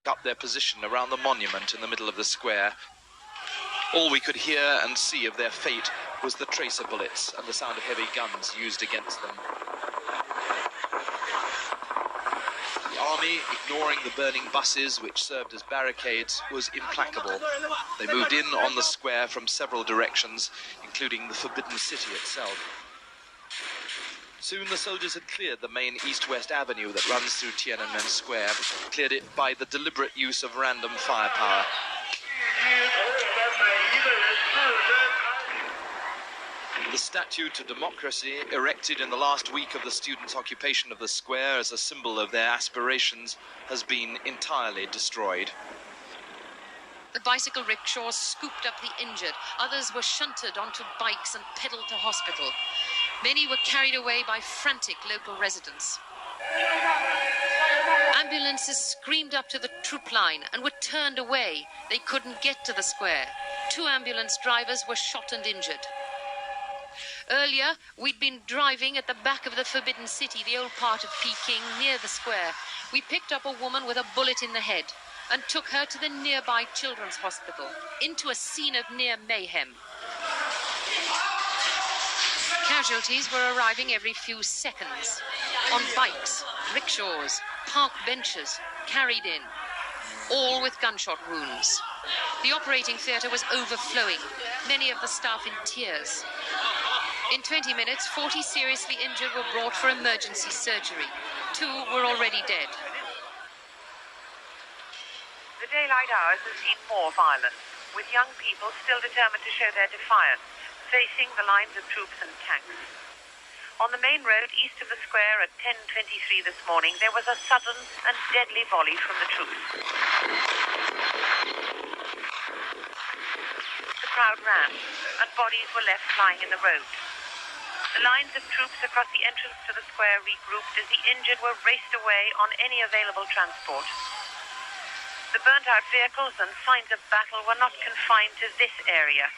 up their position around the monument in the middle of the square. All we could hear and see of their fate was the tracer bullets and the sound of heavy guns used against them. The army, ignoring the burning buses which served as barricades, was implacable. They moved in on the square from several directions, including the Forbidden City itself. Soon the soldiers had cleared the main east-west avenue that runs through Tiananmen Square, cleared it by the deliberate use of random firepower. The statue to democracy, erected in the last week of the students' occupation of the square as a symbol of their aspirations, has been entirely destroyed. The bicycle rickshaws scooped up the injured. Others were shunted onto bikes and pedaled to hospital. Many were carried away by frantic local residents. Ambulances screamed up to the troop line and were turned away. They couldn't get to the square. 2 ambulance drivers were shot and injured. Earlier, we'd been driving at the back of the Forbidden City, the old part of Peking, near the square. We picked up a woman with a bullet in the head and took her to the nearby children's hospital, into a scene of near mayhem. Casualties were arriving every few seconds, on bikes, rickshaws, park benches, carried in, all with gunshot wounds. The operating theatre was overflowing, many of the staff in tears. In 20 minutes, 40 seriously injured were brought for emergency surgery. 2 were already dead. The daylight hours have seen more violence, with young people still determined to show their defiance, facing the lines of troops and tanks. On the main road east of the square at 10:23 this morning, there was a sudden and deadly volley from the troops. The crowd ran, and bodies were left lying in the road. The lines of troops across the entrance to the square regrouped as the injured were raced away on any available transport. The burnt-out vehicles and signs of battle were not confined to this area.